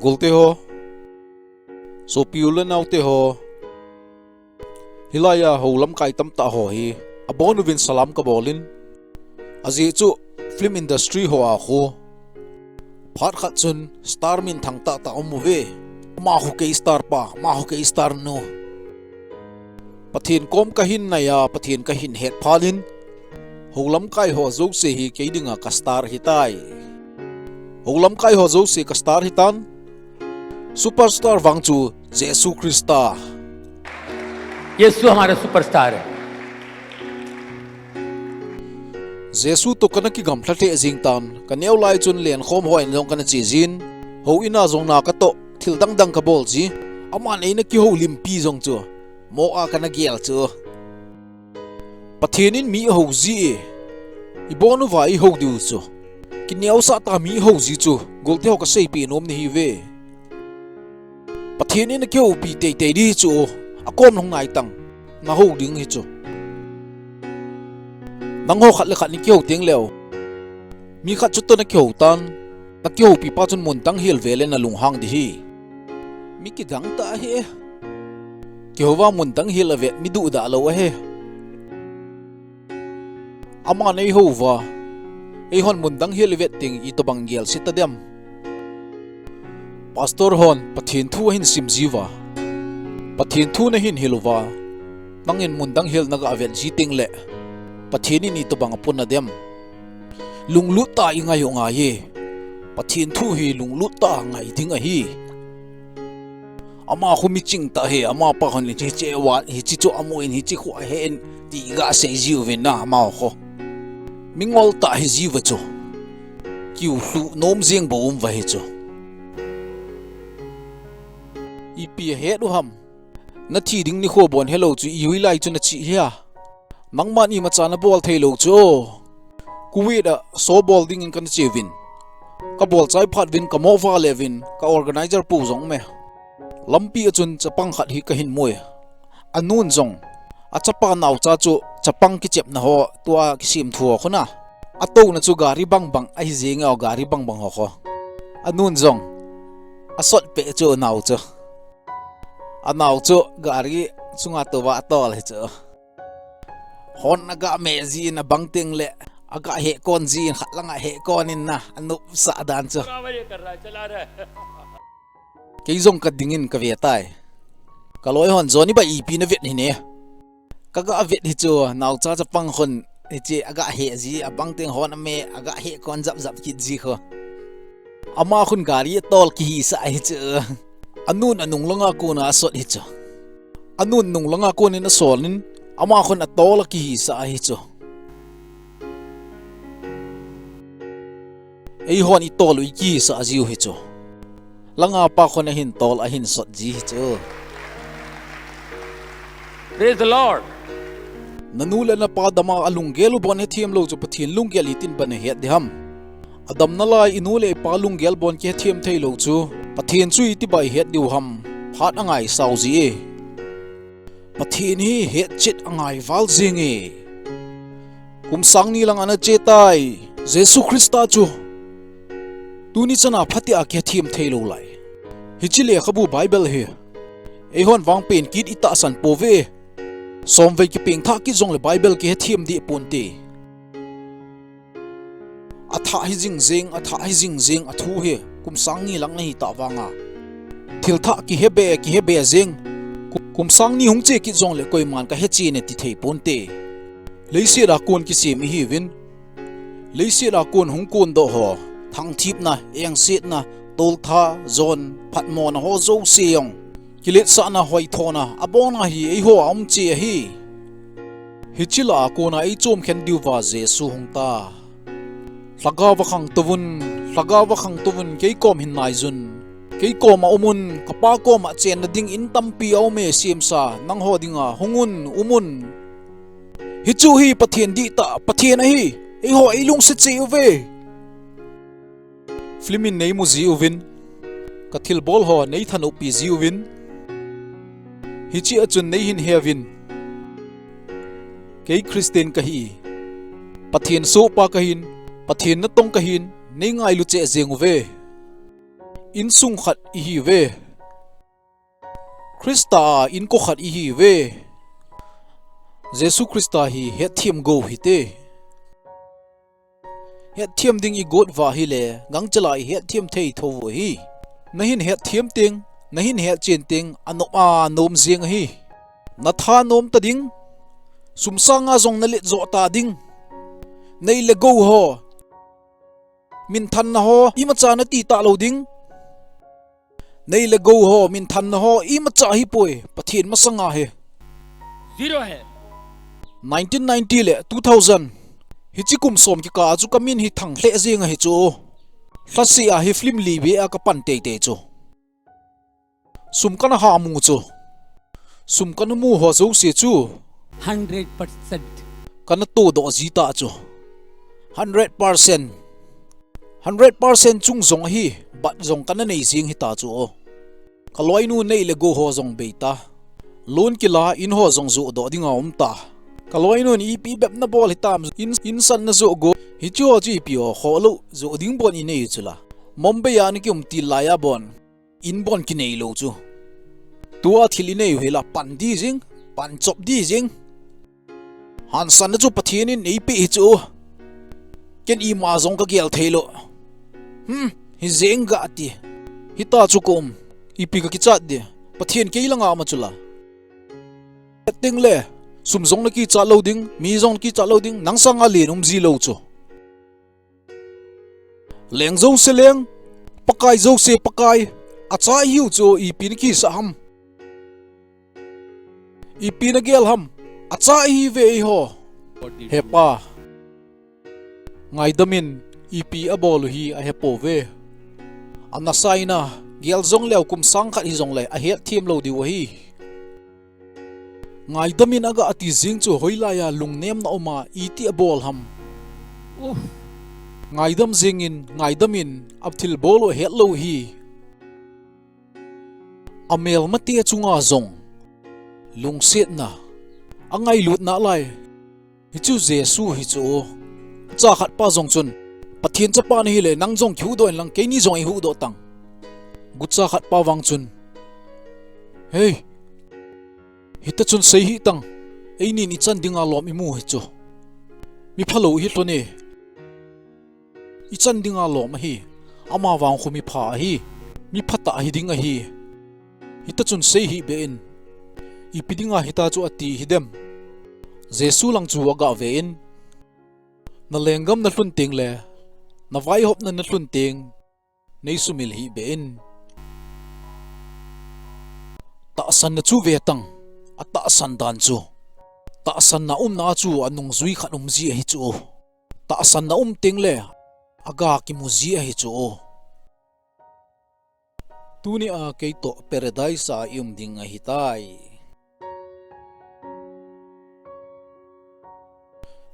Gulte ho. So piulan autte ho. Hilaya ho lam kai tam ta ho hi. Abon vin salam ka bolin. Azi chu film industry ho a kho. Phat khat chun star min thang ta ta omu ve. Ma ho ke star pa, ma ho ke star no. Pathin kom kahin na ya pathin kahin het phalin. Ho lam kai ho zo se hi ke dinga ka star hitai. Ho lam kai ho zo se ka star hitan. Superstar wangchu Jesus Christa. यीशु हमारा सुपरस्टार है। Jesu to kana ki gam thlate jing tan kaneu lai chun len khom hoi nong kana chi jin ho ina zong na ka to thil dang dang ka bol ji ama nei na ki ho limpi zong chu mo a kana gial chu pathenin mi ho ji I bonu vai ho du chu kineu sa ta mi ho ji chu golte ho ka sei pi nom ni hi ve pathenin na ki ho pi te te di chu akom nong nai tang na ho ding hi chu nang ho khat le khat ni kyo ting leo mi khat chu to na kyo tan na kyo pi pa chun mun tang hil vele na lung hang di hi mi ki dang ta he kyo wa mun tang hil ave mi du da lo he ama nei ho wa e hon mun tang hil ave ting I to bang gel sit dem pastor hon pathin thu hin sim jiwa pathin thu na hin hilwa nangin mun tang hil na ga ave ji ting le pathini ni to bang pun na dem lunglu ta inga yo nga ye pathin thu hi lunglu ta ngai thing a hi ama khumi ching ta he ama pa hon li che wa hi chi chu amo in hi chi khwa hen ti ga se jiu ve na ma kho mingol ta hi jiu wa chu kiu hlu nom jeng bo um wa hi chu ipi he du ham na thi ding ni kho bon hello chu I lai chu na chi hia nangman I machana ball thailo chu kuwi da so ball ding in kan chevin ka ball chai phat win ka mo wa levin ka organizer pu zong me lampi achun chapang khat hi ka hin moi anun zong a chapa naw cha chu chapang ki chep na ho tua ki sim thuo khona ato na chu gari bang bang ai zenga gari bang bang ho kho anun zong a sot pe chu naw chu anaw chu gari chunga to wa tol he chu hon aga me ji na bang ting le aga he kon ji khat langa he kon in na anu sa dan chu ke zong ka dingin ka ve tai ka loi hon zoni ba I pi na vet ni ne ka ga vet hi chu naw cha cha pang khon e che aga he ji a bang ting hon me aga he kon zap zap ki ji kho ama khun gari tol ki hi sa hi chu anun anung langa ko na sot hi chu anun nung langa ko ni na solin ama khon atol ki hi sa hi chu ei hon I tol I ki sa jiu hi chu langa pa khon hin tol a hin sot ji hi chu Praise the Lord. nanula na pa dama alunggel bon he thiam lo chu pathin lunggel itin ban he diham adam na lai inule pa lunggel bon ke thiam thei lo chu pathin chu iti bai het diu ham phat angai sau ji e pathin hi het chit angai wal jing e kum sang ni lang ana che tai Jesus Christa chu tuni chana phati a ke thiam thei lo lai hi chi le khabu Bible he e hon wang pen kit ita san po ve som ve ki ping tha ki jong le Bible ke thiam di ponte atha hi jing jing athu he kum sang ni lang nei ta wanga thil tha ki hebe jing kum sang ni hung che ki jong le koi man ka he chi ne ti thei ponte leisi ra kon ki sim hi win leisi ra kon hung kon do ho thang thip na eng set na tol tha zon phat mo na ho zo seong kilet sa na hoi thona abona hi ei ho am che hi hichila ko na ei chom khen diu wa Jesu hung ta laga wa khang tuvun ke kom hin nai jun ke kom ma umun kapa ko ma chen na ding in tampi au me sim sa nang ho dinga hungun umun hichu hi pathian di ta pathian hi ei ho ei lung se che ve flimin nei mu ji uvin kathil bol ho nei thanu pi ji uvin hichi achun nei hin heaven ke Christian ka hi pathian so pa ka hin pathian na tong ka hin nei ngai lu che jeng ve in sung khat I hi ve Krista in ko khat I hi ve Jesu Krista hi het thiam go hi te het thiam ding I god wa hi le gang chala I het thiam thei tho wo hi nahin het thiam ting nahin het chen ting anoma nom zing hi na tha nom ta ding sumsanga zong na le zo ta ding nei le go ho min than na ho I ma cha na ti ta lo ding nei le go ho min than na ho I ma cha hi poi pathin ma sanga he Zero है 1990 le 2000 hi chi kum som ki ka chu kamin hi thang hle zinga hi chu hlasi a hi film li be a ka pan te te chu sum kana ha mu chu sum kana mu ho zo se chu 100%. kana to do zita chu 100% 100% chung zong hi bat zong kana nei zing hi ta chu kaloi nu nei le go ho zong beita lon kila in ho zong zu do dinga ta kaloi nu ni pi bep na bol hi tam in san na zo go hi chu chi pi ho kholo zo ding bon I nei chula mombe ya ni kum ti la ya bon in bon ki nei lo chu tua thili nei hela pan di jing pan chop di jing han san na chu pathin in nei pi chu ken I ma zong ka gel thelo hi zeng ga ti hi ta chu kom I pi ka ki chat de pathin ke ilanga ma chula ting le sum zong na ki cha lo ding mi zong ki cha lo ding nang sanga le ji lo chu leng zo se leng pakai zo se pakai acha hiu chu I pi ni ki sa ham I pi na gel ham acha hi ve ho hepa ngai damin I pi abol hi a hepo ve anna saina gel zong leo kum sang khat hi zong le a het thiam lo di wa hi ngai damin aga ati jing chu hoila ya lungnem na oma iti abol ham ngai dam jingin ngai damin apthil bolo het lo hi amel mate chunga zong lungset na angai lut na lai hi chu Jesu hi chu cha khat pa zong chun pathin cha pa ni hi le nang zong khiu doin lang ke ni zong I hu do tang gu cha khat pa wang chun hey hita chun sei hi tang ei ni ni chan dinga lom I mu hi chu mi phalo hi to ne I chan dinga lom hi ama wang khu mi pha hi mi phata hi dinga hi hita chun sei hi be in I pidinga hita chu ati hidem Jesu lang chu aga ve in na lengam na hlun ting le na vai hop na hlun ting nei sumil hi be in ta san na chu ve tang ata san dan chu ta san na na chu anung zui khanum ji hi chu ta san na ting le aga ki mu ji hi chu tuni a ke to paradise a ding a hitai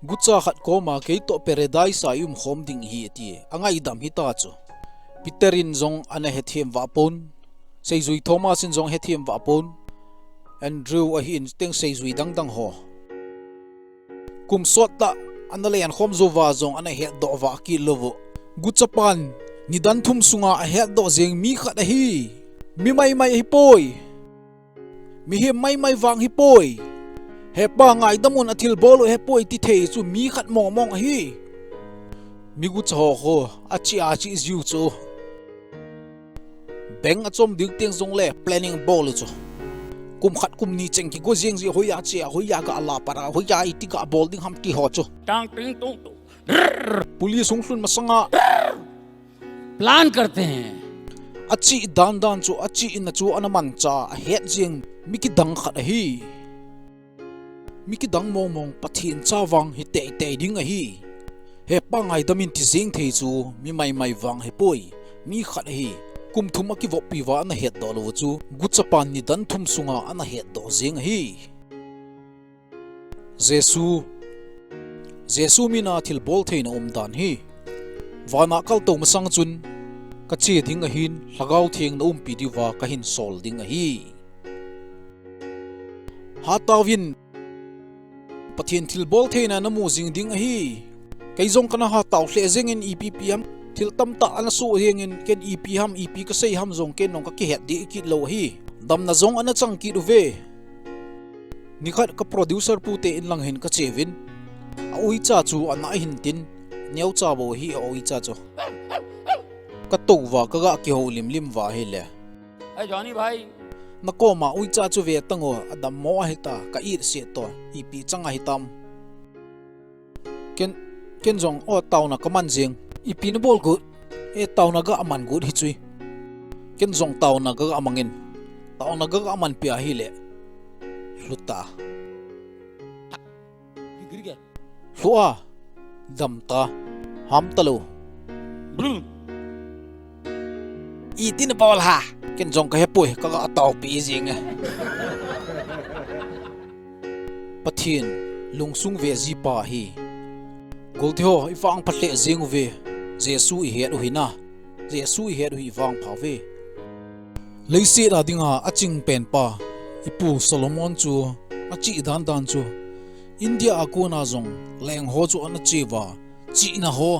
gucha khat ko ma ke to paradise a khom ding hi ti angai dam hi ta chu Peterin zong ana hethiam wa pon seizui Thomas in zong hethiam wa pon Andrew a hin teng seizui dang dang ho kum sot ta analean khom zo wa zong ana het do wa ki lovo guchapan ni dan thum sunga a het do jeng mi khat a hi mi mai hi poi mi he mai wang hi poi hepa ngai damun athil bolo he poi ti thei chu mi khat mong hi mi gu chaw ho achi is you chu beng achom dik teng zong le planning bol chu kum khat kum ni cheng ki go jeng ji hoya che hoya ga ala para hoya iti ka bol ding ham ti ho chu टांग टिंग टूं टूं police sunghlun masanga plan करते हैं achi dan chu achi in chu anaman cha a het jing miki dang khat a hi miki dang mong pathin cha wang hi te ding a hi he pangai damin ti jing thei chu mi mai wang he poi mi khat hi kum thum ki vo pi wa na het do lo chu guchapan ni dan thum sunga ana het do jing hi Jesu mina thil bol thein dan hi wana kal to masang chun ka che ding a hin lagau theng na pi diwa ka hin sol ding a hi hatawin pathin thil bol theina na mu jing ding a hi kaizong kana ha taw hle zeng in EPPM thil tam ta ana su hengin ken EP ka sei ham zong ken nong ka ki het di ki lo hi dam na zong ana chang ki du ve nikhat ka producer pu te in lang hen ka chevin a ui cha chu ana hin tin nyau cha bo hi a ui cha chu ka to wa ka ga ki ho lim wa he le अरे जॉनी भाई na ko ma ui cha chu ve tango adam mo a hita ka ir se to EP changa hitam ken jong o taw na kaman jing EP na bol gut e taw na ga aman gut hi chui ken jong taw na ga amangin taw na ga aman pia hi le luta गिर गया lua dam ta ham talo blue itin bol ha ken jong ka hepoi ka ga taw pi jing pathin lungsung ve ji pa hi golthio ifang patle jing ve jesu I het hina jesu I het hi wang pha ve leisi da dinga aching pen pa ipu solomon chu achi dan chu india akona zong leng ho chu an chewa chi na ho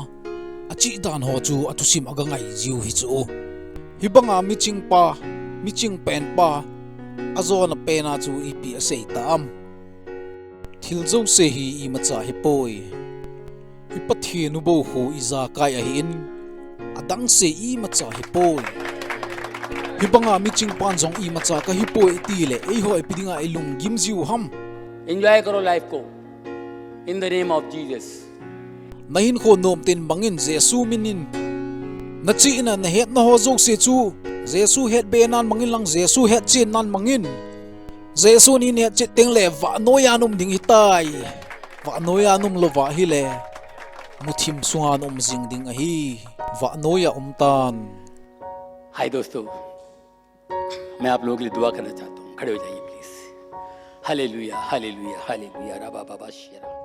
achi dan ho chu atusim aga ngai jiu hi chu hibanga miching pen pa azona pena chu ipi asei tam thil zo se hi I macha hi poi ipathi nu bo hu iza kai a hin adang se I macha hi poi hibanga miching pan jong I macha ka hi poi ti le ei ho epidinga elung gim jiu ham enjoy करो लाइफ को in the name of Jesus nahin kho nom tin bangin jesu minin na chi na na het na ho jok se chu jesu het be nan mangin lang jesu het chin nan mangin jesu ni ne che teng le wa noya num ding hitai wa noya num lo wa hi le muthim sunga num jing ding a hi wa noya tan हाय दोस्तों मैं आप लोगों के लिए दुआ करना चाहता हूँ खड़े हो जाइए please hallelujah hallelujah hallelujah rava Baba Shera